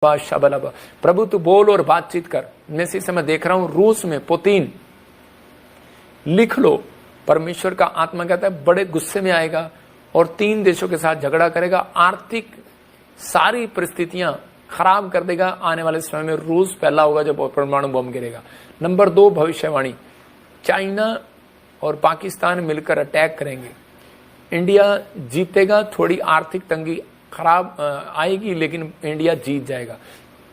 शबलब। प्रभु तू बोल और बातचीत कर। मैं इसी समय देख रहा हूं रूस में पुतिन, लिख लो, परमेश्वर का आत्मा कहता है बड़े गुस्से में आएगा और 3 देशों के साथ झगड़ा करेगा, आर्थिक सारी परिस्थितियां खराब कर देगा। आने वाले समय में रूस पहला होगा जब परमाणु बम गिरेगा। नंबर 2 भविष्यवाणी, चाइना और पाकिस्तान मिलकर अटैक करेंगे, इंडिया जीतेगा, थोड़ी आर्थिक तंगी खराब आएगी लेकिन इंडिया जीत जाएगा।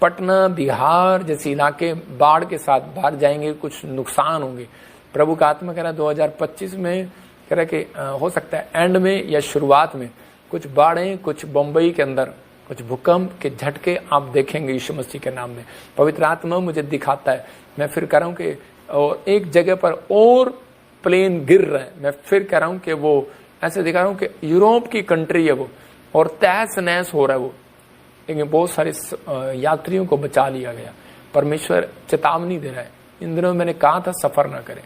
पटना, बिहार जैसे इलाके बाढ़ के साथ बाहर जाएंगे, कुछ नुकसान होंगे। प्रभु का आत्मा कह रहा है 2025 में कह रहा है कि हो सकता है एंड में या शुरुआत में कुछ बाढ़ें, कुछ बम्बई के अंदर कुछ भूकंप के झटके आप देखेंगे यीशु मसीह के नाम में। पवित्र आत्मा मुझे दिखाता है, मैं फिर कह रहा हूं कि और एक जगह पर और प्लेन गिर रहे हैं। मैं फिर कह रहा हूं कि वो ऐसे दिखा रहा हूं कि यूरोप की कंट्री है वो, और तहस नहस हो रहा है वो, लेकिन बहुत सारे यात्रियों को बचा लिया गया। परमेश्वर चेतावनी दे रहा है, इन दिनों मैंने कहा था सफर ना करें।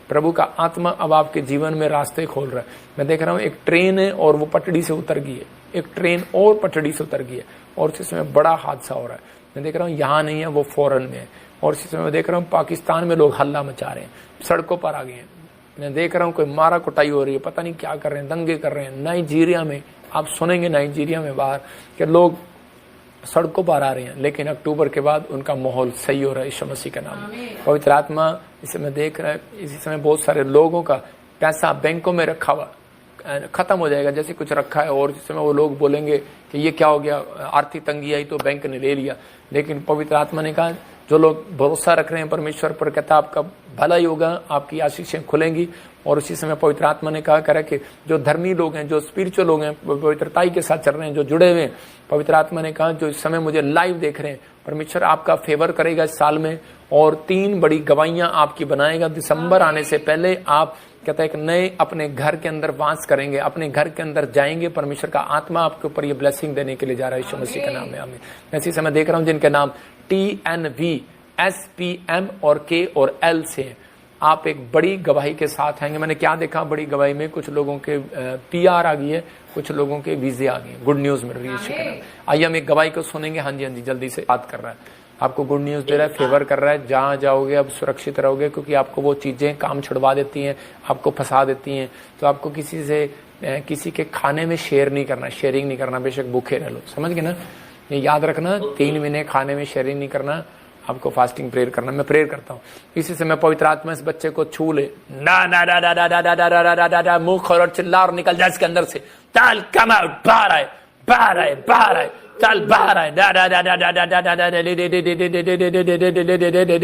प्रभु का आत्मा अब आपके जीवन में रास्ते खोल रहा है। मैं देख रहा हूं एक ट्रेन है और वो पटड़ी से उतर गई है, एक ट्रेन और पटड़ी से उतर गई है और इस समय बड़ा हादसा हो रहा है। मैं देख रहा हूं यहाँ नहीं है, वो फॉरेन में है। और इस समय मैं देख रहा हूँ पाकिस्तान में लोग हल्ला मचा रहे हैं, सड़कों पर आ गए हैं। मैं देख रहा हूँ कोई मारा कुटाई हो रही है, पता नहीं क्या कर रहे हैं, दंगे कर रहे हैं। नाइजीरिया में आप सुनेंगे, नाइजीरिया में बाहर के लोग सड़कों पर आ रहे हैं, लेकिन अक्टूबर के बाद उनका माहौल सही हो रहा है यीशु मसीह का नाम। पवित्र आत्मा इसे मैं देख रहा है, इसी समय बहुत सारे लोगों का पैसा बैंकों में रखा हुआ खत्म हो जाएगा, जैसे कुछ रखा है, और इस समय वो लोग बोलेंगे कि ये क्या हो गया, आर्थिक तंगी आई तो बैंक ने ले लिया। लेकिन पवित्र आत्मा ने कहा जो लोग भरोसा रख रहे हैं परमेश्वर पर, कहता आपका भला ही होगा, आपकी आशीषें खुलेंगी। और उसी समय पवित्र आत्मा ने कहा करे कि जो धर्मी लोग हैं, जो स्पिरिचुअल लोग हैं, पवित्रताई के साथ चल रहे हैं, जो जुड़े हुए हैं, पवित्र आत्मा ने कहा जो इस समय मुझे लाइव देख रहे हैं, परमेश्वर आपका फेवर करेगा इस साल में और 3 बड़ी गवाहियां आपकी बनाएगा। दिसंबर आने से पहले आप कहता है एक नए अपने घर के अंदर वास करेंगे, अपने घर के अंदर जाएंगे। परमेश्वर का आत्मा आपके ऊपर ये ब्लेसिंग देने के लिए जा रहा है यीशु मसीह के नाम में। आमीन। मैं इसी समय देख रहा हूं जिनके नाम TNV, SPM और K और L से आप एक बड़ी गवाही के साथ आएंगे। मैंने क्या देखा बड़ी गवाही में, कुछ लोगों के PR आ गई है, कुछ लोगों के वीजे आ गए, गुड न्यूज मिल रही है यीशु के नाम। आइए हम एक गवाही को सुनेंगे। हाँ जी जल्दी से बात कर रहा है, आपको गुड न्यूज दे रहा है, फेवर कर रहा है। जहां जाओगे अब सुरक्षित रहोगे, क्योंकि आपको वो चीजें काम छुड़वा देती हैं, आपको फंसा देती हैं। तो आपको किसी से किसी के खाने में शेयर नहीं करना, शेयरिंग नहीं करना, बेशक भूखे रह लो, समझ गए ना। ये याद रखना, 3 महीने खाने में शेयरिंग नहीं करना, आपको फास्टिंग प्रेयर करना। मैं प्रेयर करता हूँ इसी से मैं पवित्र आत्मा इस बच्चे को छू ले, ना ना ना ना ना ना ना ना ना ना ना मुंह खोल और चिल्ला और निकल जाए इसके अंदर से। चल कम आउट, बाहर आए, बाहर आए, बाहर आए, चल बाहर आए, ना ना ना ना ना ना ना ना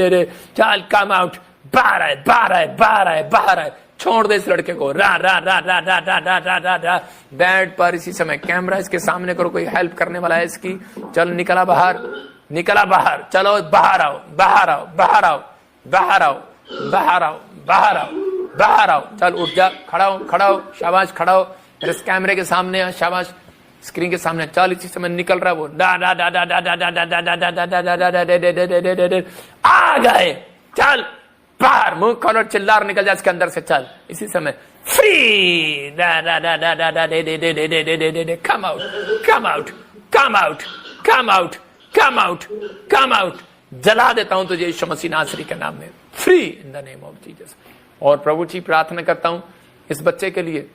ना, चल कम आउट, बाहर आए, बाहर आए, बाहर आए, बाहर आए। छोड़ दे इस लड़के को, रा रा रा रा रा रा रा रा रा रा। बेड पर इसी समय कैमरा इसके सामने करो, कोई हेल्प करने वाला है इसकी। चल निकला बाहर, निकला बाहर, चलो बाहर आओ, बाहर आओ, बाहर आओ, बाहर आओ, बाहर आओ, बाहर आओ, बाहर आओ। चल उठ जा, खड़ा हो, खड़ा हो, शाबाश, खड़ा हो, इस कैमरे के सामने, शाबाश, स्क्रीन के सामने। चल इसी समय निकल रहा वो, डा डा डा डा डा डा डा डा डा डा डा डा डा डा, आ गए। चल बाहर, मुंह खोलो, चिल्ला निकल जा इसके अंदर से। चल इसी समय फ्री, डा डा डा डा डा डा day day day day day day day, come out, come out, come out, come out, come out, come out. जला देता हूं तुझे यीशु मसीह नासरी के नाम में, free in the name of Jesus. और प्रभु जी प्रार्थना करता हूं इस बच्चे के लिए,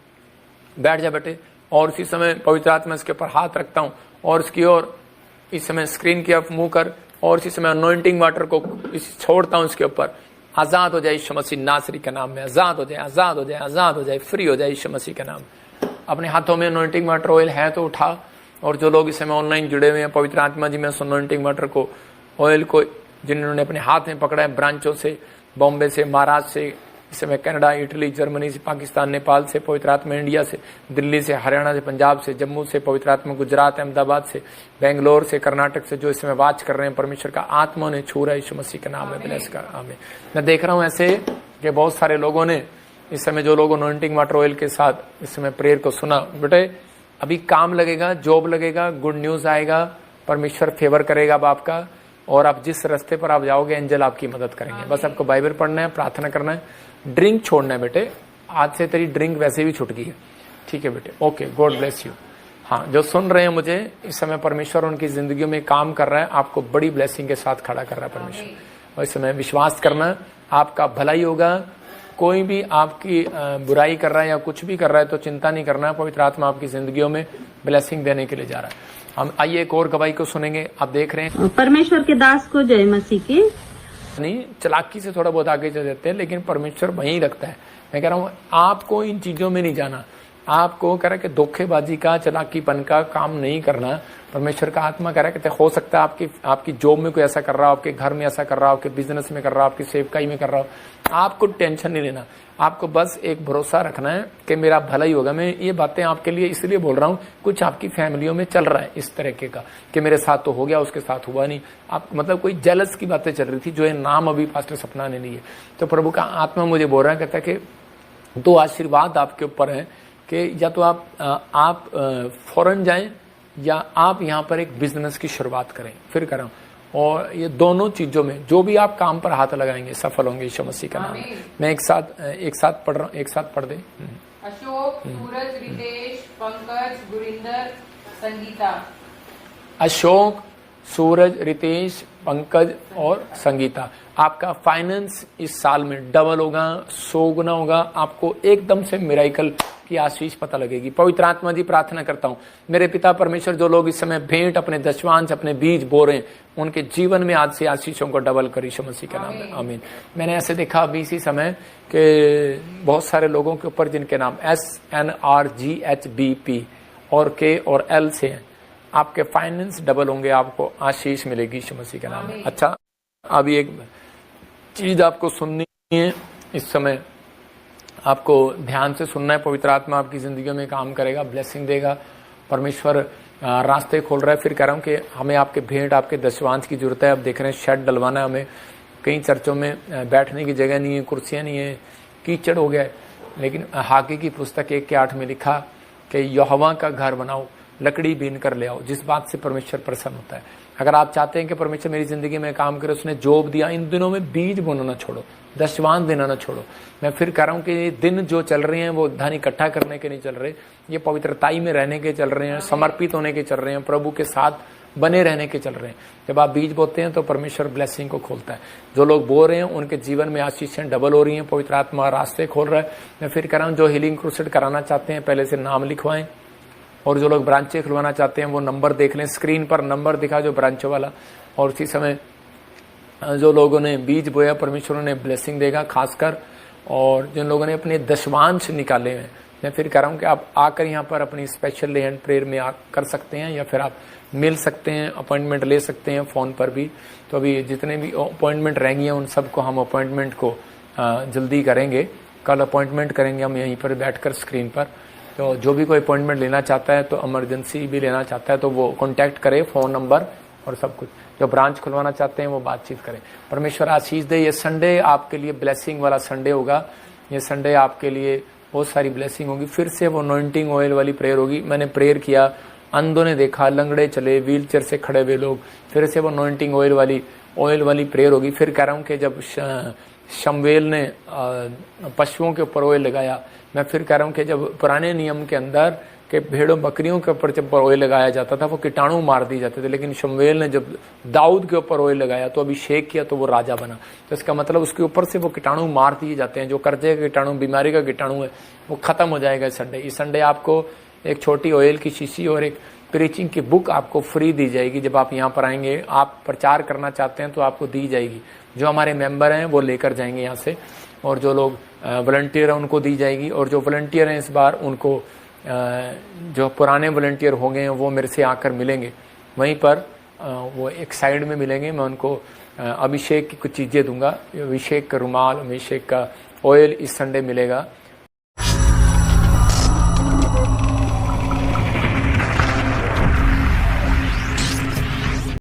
बैठ जा बेटे। और इसी समय पवित्र आत्मा इसके ऊपर हाथ रखता हूं और इसकी ओर इस समय स्क्रीन की ओर मुंह कर, और इसी समय अनॉइंटिंग वाटर को छोड़ता हूं इसके ऊपर। आजाद हो जाए यीशु मसीह नासरी के नाम में, आजाद हो जाए, आजाद हो जाए, आजाद हो जाए, फ्री हो जाए यीशु मसीह के नाम। अपने हाथों में अनॉइंटिंग वाटर ऑयल है तो उठा, और जो लोग इस समय ऑनलाइन जुड़े हुए हैं, पवित्र आत्मा जी में अनॉइंटिंग वाटर को, ऑयल को जिन्होंने अपने हाथ में पकड़ा है, ब्रांचों से, बॉम्बे से, महाराष्ट्र से, इस समय कनाडा, इटली, जर्मनी से, पाकिस्तान, नेपाल से, पवित्र आत्मा इंडिया से, दिल्ली से, हरियाणा से, पंजाब से, जम्मू से, पवित्र आत्मा गुजरात, अहमदाबाद से, बेंगलोर से, कर्नाटक से, जो इस समय वाच कर रहे हैं, परमेश्वर का आत्मा ने छू रहा है यीशु मसीह के नाम में, ब्लेस कर। आमीन। मैं देख रहा हूं ऐसे कि बहुत सारे लोगों ने इस समय, जो लोग अनॉइंटिंग वाटर ऑयल के साथ इस समय प्रेयर को सुना, बेटे अभी काम लगेगा, जॉब लगेगा, गुड न्यूज आएगा, परमेश्वर फेवर करेगा अब आपका, और आप जिस रास्ते पर आप जाओगे एंजल आपकी मदद करेंगे। बस आपको बाइबल पढ़ना है, प्रार्थना करना है, ड्रिंक छोड़ना है बेटे। आज से तेरी ड्रिंक वैसे भी छूट गई है, ठीक है बेटे, ओके, गॉड ब्लेस यू। हाँ, जो सुन रहे हैं मुझे इस समय, परमेश्वर उनकी जिंदगी में काम कर रहा है, आपको बड़ी ब्लेसिंग के साथ खड़ा कर रहा है परमेश्वर। और इस समय विश्वास करना, आपका भलाई होगा। कोई भी आपकी बुराई कर रहा है या कुछ भी कर रहा है तो चिंता नहीं करना, पवित्र आत्मा आपकी जिंदगियों में ब्लेसिंग देने के लिए जा रहा है। हम आइए एक और गवाही को सुनेंगे। आप देख रहे हैं परमेश्वर के दास को जय मसीह की। नहीं, चलाकी से थोड़ा बहुत आगे चल जाते हैं, लेकिन परमेश्वर वहीं रखता है। मैं कह रहा हूँ आपको इन चीजों में नहीं जाना, आपको कह रहा है कि धोखेबाजी का, चलाकीपन का काम नहीं करना। परमेश्वर का आत्मा कह रहा है कि हो सकता है आपकी जॉब में कोई ऐसा कर रहा हो, आपके घर में ऐसा कर रहा हो, आपके बिजनेस में कर रहा हो, आपकी सेवकाई में कर रहा हो। आपको टेंशन नहीं लेना, आपको बस एक भरोसा रखना है कि मेरा भला ही होगा। मैं ये बातें आपके लिए इसलिए बोल रहा हूँ, कुछ आपकी फैमिलियों में चल रहा है इस तरीके का कि मेरे साथ तो हो गया, उसके साथ हुआ नहीं। आप मतलब कोई जेलस की बातें चल रही थी, जो ये नाम अभी पास्टर सपना ने लिए। तो प्रभु का आत्मा मुझे बोल रहा है, कहता है कि 2 आशीर्वाद आपके ऊपर है कि या तो आप फॉरेन जाएं या आप यहाँ पर एक बिजनेस की शुरुआत करें। फिर करें, और ये दोनों चीजों में जो भी आप काम पर हाथ लगाएंगे सफल होंगे यीशु मसीह का नाम। मैं एक साथ पढ़ रहा हूँ, एक साथ पढ़ दे। अशोक, सूरज, रितेश, पंकज, गुरिंदर, संगीता। अशोक, सूरज, रितेश, पंकज और संगीता। आपका फाइनेंस इस साल में डबल होगा, 100 गुना होगा। आपको एकदम से मिराइकल की आशीष पता लगेगी। पवित्र आत्मा जी, प्रार्थना करता हूँ मेरे पिता परमेश्वर, जो लोग इस समय भेंट, अपने दशवांश, अपने बीज बो रहे हैं, उनके जीवन में आज से आशीषों को डबल कर यीशु मसीह के नाम में, आमीन। मैंने ऐसे देखा अभी इसी समय कि बहुत सारे लोगों के ऊपर जिनके नाम SNRGHBP और K और L से हैं, आपके फाइनेंस डबल होंगे, आपको आशीष मिलेगी यीशु मसीह के नाम में। अच्छा, अभी एक चीज आपको सुननी है इस समय, आपको ध्यान से सुनना है। पवित्र आत्मा आपकी जिंदगी में काम करेगा, ब्लेसिंग देगा। परमेश्वर रास्ते खोल रहा है। फिर कह रहा हूँ कि हमें आपके भेंट, आपके दशवांश की जरूरत है। अब देख रहे हैं शेड डलवाना है हमें। कई चर्चों में बैठने की जगह नहीं है, कुर्सियां नहीं है, कीचड़ हो गया है। लेकिन हागे की पुस्तक 1:8 में लिखा कि यहोवा का घर बनाओ, लकड़ी बीन कर ले आओ, जिस बात से परमेश्वर प्रसन्न होता है। अगर आप चाहते हैं कि परमेश्वर मेरी जिंदगी में काम करे, उसने जॉब दिया, इन दिनों में बीज बोना ना छोड़ो, दशवांश देना ना छोड़ो। मैं फिर कह रहा हूं कि ये दिन जो चल रहे हैं वो धन इकट्ठा करने के नहीं चल रहे, ये पवित्रताई में रहने के चल रहे हैं, समर्पित होने के चल रहे हैं, प्रभु के साथ बने रहने के चल रहे हैं। जब आप बीज बोते हैं तो परमेश्वर ब्लेसिंग को खोलता है। जो लोग बो रहे हैं उनके जीवन में आशीषें डबल हो रही हैं, पवित्र आत्मा रास्ते खोल रहा है। मैं फिर कह रहा हूँ, जो हीलिंग क्रूसेड कराना चाहते हैं पहले से नाम लिखवाएं, और जो लोग ब्रांचें खुलवाना चाहते हैं वो नंबर देख लें, स्क्रीन पर नंबर दिखा जो ब्रांचों वाला। और उसी समय जो लोगों ने बीज बोया, परमेश्वर ने ब्लेसिंग देगा खासकर। और जिन लोगों ने अपने दशवांश निकाले हैं, मैं फिर कह रहा हूँ कि आप आकर यहाँ पर अपनी स्पेशल हैंड प्रेयर में कर सकते हैं, या फिर आप मिल सकते हैं, अपॉइंटमेंट ले सकते हैं फ़ोन पर भी। तो अभी जितने भी अपॉइंटमेंट रहेंगी उन सबको हम अपॉइंटमेंट को जल्दी करेंगे। कल अपॉइंटमेंट करेंगे हम यहीं पर बैठकर स्क्रीन पर। तो जो भी कोई अपॉइंटमेंट लेना चाहता है, तो इमरजेंसी भी लेना चाहता है, तो वो कॉन्टैक्ट करे, फ़ोन नंबर और सब कुछ। जो ब्रांच खुलवाना चाहते हैं वो बातचीत करें। परमेश्वर आशीष दे। ये संडे आपके लिए ब्लेसिंग वाला संडे होगा। ये संडे आपके लिए बहुत सारी ब्लेसिंग होगी। फिर से वो अनॉइंटिंग ऑयल वाली प्रेयर होगी। मैंने प्रेयर किया, अंधों ने देखा, लंगड़े चले, व्हील चेयर से खड़े हुए लोग। फिर से वो अनॉइंटिंग ऑयल वाली प्रेयर होगी। फिर कह रहा हूँ कि जब शमवेल ने पशुओं के ऊपर ऑयल लगाया, मैं फिर कह रहा हूँ कि जब पुराने नियम के अंदर कि भेड़ों बकरियों के ऊपर जब ऑयल लगाया जाता था वो कीटाणु मार दिए जाते थे, लेकिन शमवेल ने जब दाऊद के ऊपर ऑयल लगाया तो अभिषेक किया तो वो राजा बना। तो इसका मतलब उसके ऊपर से वो कीटाणु मार दिए जाते हैं। जो कर्जे का कीटाणु, बीमारी का कीटाणु है, वो खत्म हो जाएगा इस संडे। इस संडे आपको एक छोटी ऑयल की शीशी और एक प्रीचिंग की बुक आपको फ्री दी जाएगी। जब आप यहाँ पर आएंगे, आप प्रचार करना चाहते हैं तो आपको दी जाएगी। जो हमारे मेंबर हैं वो लेकर जाएंगे यहाँ से, और जो लोग वॉलंटियर हैं उनको दी जाएगी। और जो वॉलंटियर हैं इस बार, उनको जो पुराने वॉलंटियर हो गए हैं वो मेरे से आकर मिलेंगे वहीं पर, वो एक साइड में मिलेंगे। मैं उनको अभिषेक की कुछ चीज़ें दूंगा, अभिषेक का रुमाल, अभिषेक का ऑयल इस संडे मिलेगा।